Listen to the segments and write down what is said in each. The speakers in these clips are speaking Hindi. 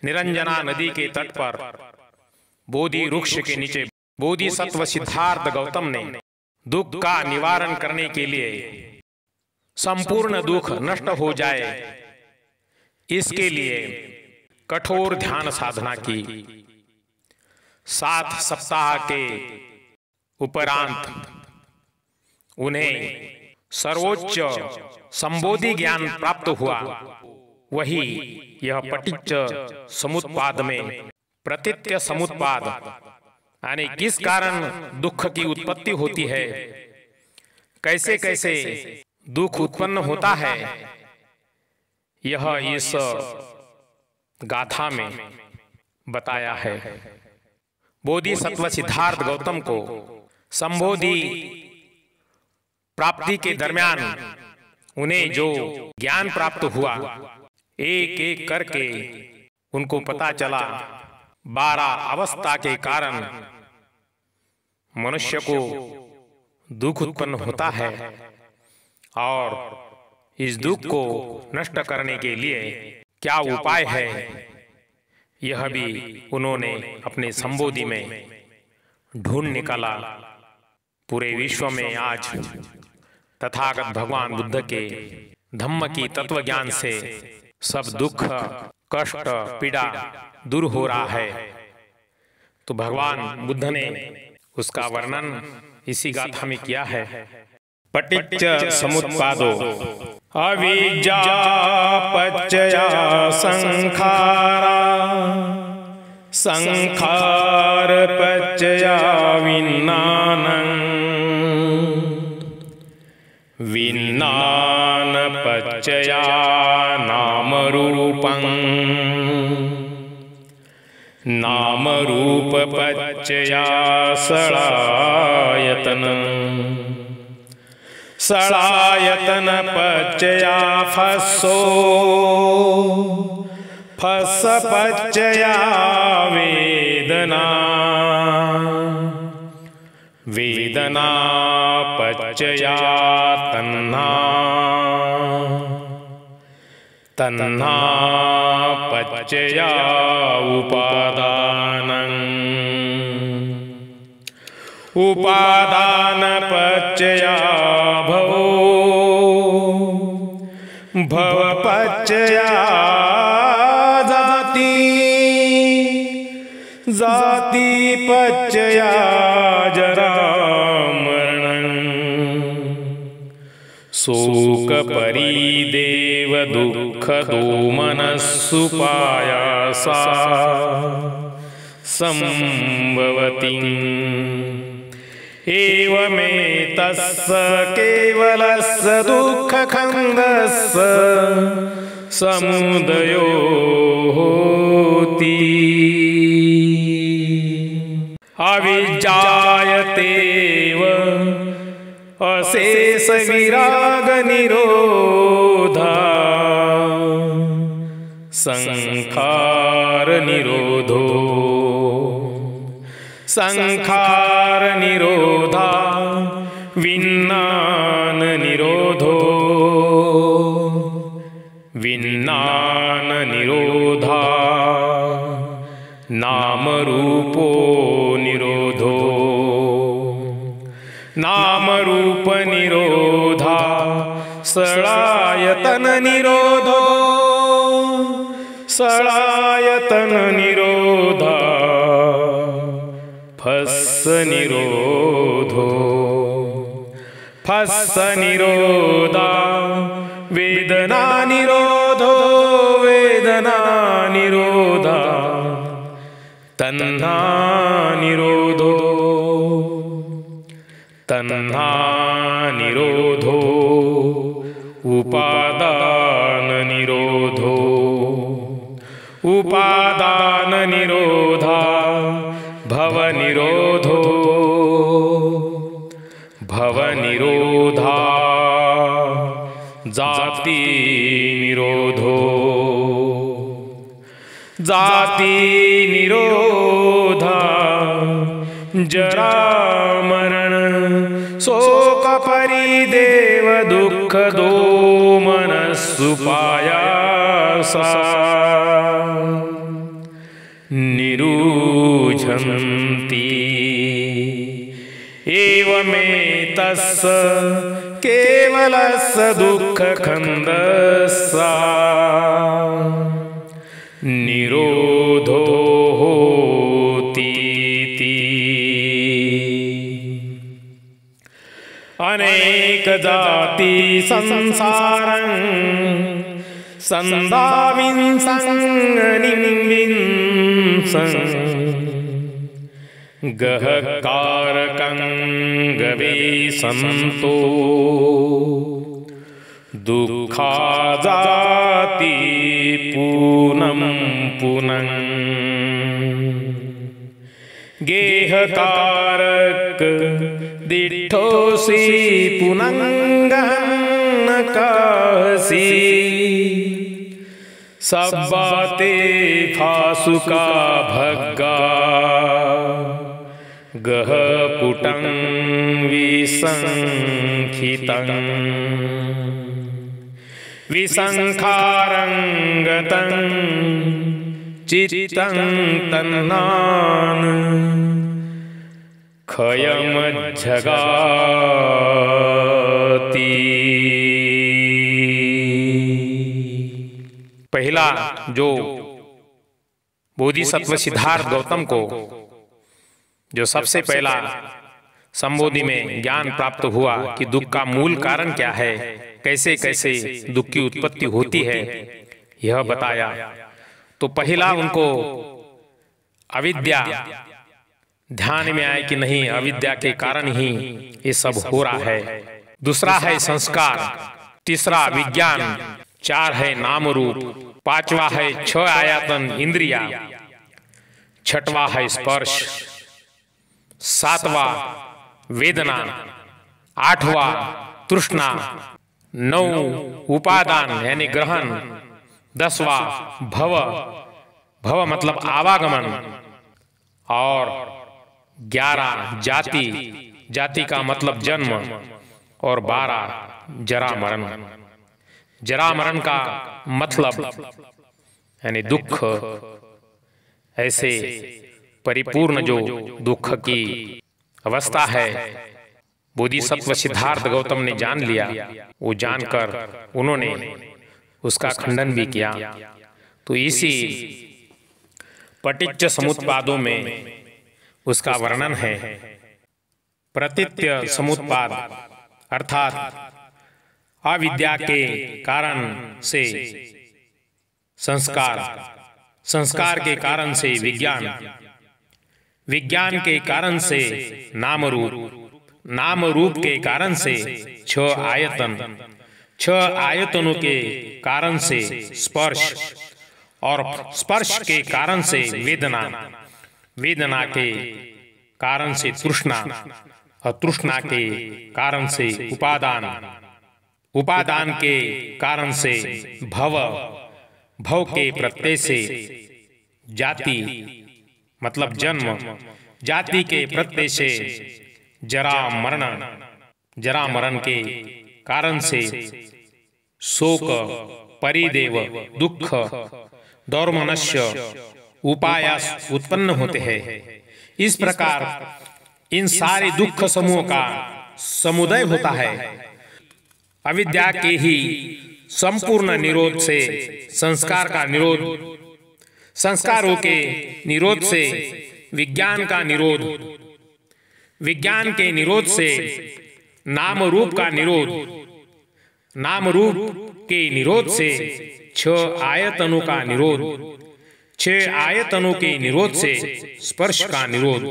निरंजना नदी के तट पर बोधि वृक्ष के नीचे बोधिसत्व सिद्धार्थ गौतम ने दुख का निवारण करने के लिए संपूर्ण दुख नष्ट हो जाए, इसके लिए कठोर ध्यान साधना की। 7 सप्ताह के उपरांत उन्हें सर्वोच्च संबोधि ज्ञान प्राप्त हुआ। वही यह पटिच्च समुत्पाद में प्रतीत्य समुत्पाद यानी किस कारण दुख की उत्पत्ति होती है, कैसे कैसे दुख उत्पन्न होता है, यह इस गाथा में बताया है। बोधिसत्व सिद्धार्थ गौतम को संबोधि प्राप्ति के दरमियान उन्हें जो ज्ञान प्राप्त हुआ, एक एक करके उनको पता चला 12 अवस्था के कारण मनुष्य को दुख उत्पन्न होता है और इस दुख को नष्ट करने के लिए क्या उपाय है, यह भी उन्होंने अपने संबोधि में ढूंढ निकाला। पूरे विश्व में आज तथागत भगवान बुद्ध के धम्म की तत्व ज्ञान से सब दुख कष्ट पीड़ा दूर हो रहा है। तो भगवान बुद्ध ने उसका वर्णन इसी गाथा में किया है। पटिच्च समुत्पादो अविद्या पच्चया संखारा संखार पच्चया विन्नानं विन्नान पच्चया नाम रूपं नाम रूप पच्चया सलायतनं सलायतन पच्चया फस्सो फस्स पच्चया वेदना वेदना पच्चया तन्हा तन्हा पच्चया उपादानं उपादान पच्चया भवो भव पच्चया जाति जाति पच्चया जरा मरणं शोक परिदेव दुःख दोमनस्सुपायासा संभवति। एवमेतस्य केवलस्य दुःखखण्डस्य समुदयो होति। अविद्यायतेव अशेष विराग निरोधा संखार निरोधो संखार निरोधा विन्नान निरोधो विन्नान निरोधा नाम रूपो निरोधो नाम रूप निरोधा सलायतन निरोधो सलायतन निरोधा फस्स निरोधो फस्स निरोधा वेदना निरोधो वेदना निरोधा तन्हा निरोधो तन्हा निरोधो उपादान निरोधो उपादान निरोधा भव निरोधो भव निरोधा जाति निरोधो जाति निरोधा जरा मरण शोक परिदेव दुःख दोमनस्सुपायासा रोचन्ति एवमेतस्य केवलस्य दुःखखण्डस्य निरोधो होतीति। अनेक जाति संसारं संदाविंसं गहकारकं गवेशन्तो दुःखाजाति पूनं पुनः गेहकारक दिठोसी पुनंगनकासी सब बातें फासुका भग्गा गह पुटं विसंखितं विसंखारंगतं चित्तं तन्नान खयमज्जगाति। पहला जो बोधिसत्व सिद्धार्थ गौतम को जो सबसे पहला संबोधि में ज्ञान प्राप्त हुआ कि दुख का मूल कारण क्या है, कैसे कैसे दुख की उत्पत्ति होती है, यह बताया। तो पहला उनको अविद्या ध्यान में आए कि नहीं, अविद्या के कारण ही ये सब हो रहा है। दूसरा है संस्कार, तीसरा विज्ञान, चार है नाम रूप, पांचवा है 6 आयतन इंद्रिया, छठवा है स्पर्श, सातवां वेदना, आठवां तृष्णा, 9 उपादान यानी ग्रहण, 10वां भव, भव मतलब आवागमन, और 11 जाति, जाति का मतलब जन्म, और 12 जरा मरण। जरा मरण का मतलब यानी दुख, ऐसे परिपूर्ण जो दुख की अवस्था है बोधिसत्व सिद्धार्थ गौतम ने जान लिया। वो जानकर उन्होंने उसका खंडन भी किया। तो इसी पटिच्च समुत्पादों में उसका वर्णन है। प्रतीत्य समुत्पाद अर्थात अविद्या के कारण से संस्कार, संस्कार के कारण से विज्ञान, विज्ञान के कारण से नाम रूप, नाम रूप के कारण से 6 आयतन, 6 आयतनों के कारण से स्पर्श, और स्पर्श के कारण से वेदना, वेदना के कारण से तृष्णा, और तृष्णा के कारण से उपादान, उपादान के कारण से भव, भव के प्रत्यय से जाति मतलब जन्म, जाति के प्रत्यय से जरा मरण, जरा मरण के कारण से शोक, परिदेव, दुख, दौर्मनस्य, उपायास उत्पन्न होते हैं। इस प्रकार इन सारे दुख समूह का समुदय होता है। अविद्या के ही संपूर्ण निरोध से संस्कार का निरोध, संस्कारों के निरोध से विज्ञान का निरोध, विज्ञान के निरोध से नाम रूप का निरोध, नाम रूप के निरोध से 6 आयतनों का निरोध, 6 आयतनों के निरोध से स्पर्श का निरोध,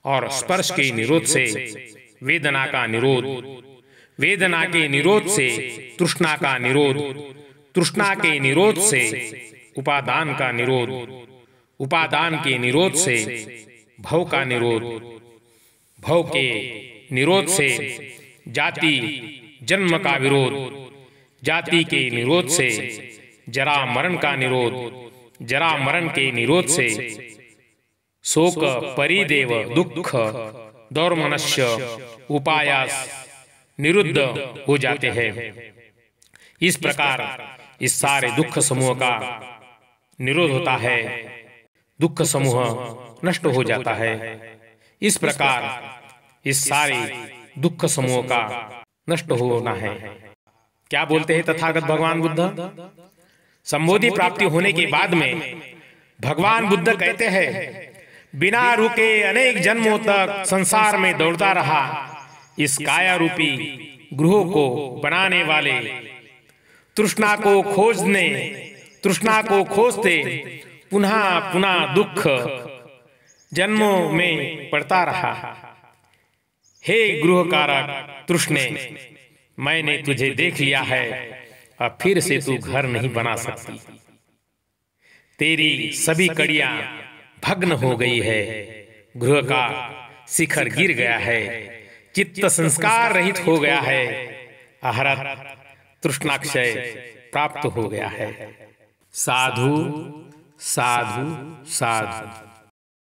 और स्पर्श के निरोध से वेदना का निरोध, वेदना के निरोध से तृष्णा का निरोध, तृष्णा के निरोध से उपादान का निरोध, उपादान के निरोध से भव का निरोध, भव के निरोध से जाति जन्म का विरोध, जाति के निरोध से जरा मरण का निरोध, जरा मरण के निरोध से शोक, परिदेव, दुख, दौर्मनस्य, उपायास निरुद्ध हो जाते हैं। इस प्रकार इस सारे दुख समूह का निरोध होता है। दुख समूह नष्ट हो जाता है। इस प्रकार इस सारे दुख समूह का नष्ट होना है। क्या बोलते हैं तथागत भगवान बुद्ध? संबोधि प्राप्ति होने के बाद में भगवान बुद्ध कहते हैं, बिना रुके अनेक जन्मों तक संसार में दौड़ता रहा, इस काया रूपी गृह को बनाने वाले तृष्णा को खोजते पुनः पुनः दुख जन्मों में पड़ता रहा। हे गृह कारक तृष्णे, मैंने तुझे देख लिया है, अब फिर से तू घर नहीं बना सकती। तेरी सभी कड़ियां भग्न हो गई है, गृह का शिखर गिर गया है, चित्त संस्कार रहित हो गया है, अहरत तृष्णाक्षय प्राप्त हो गया है। साधु साधु साधु।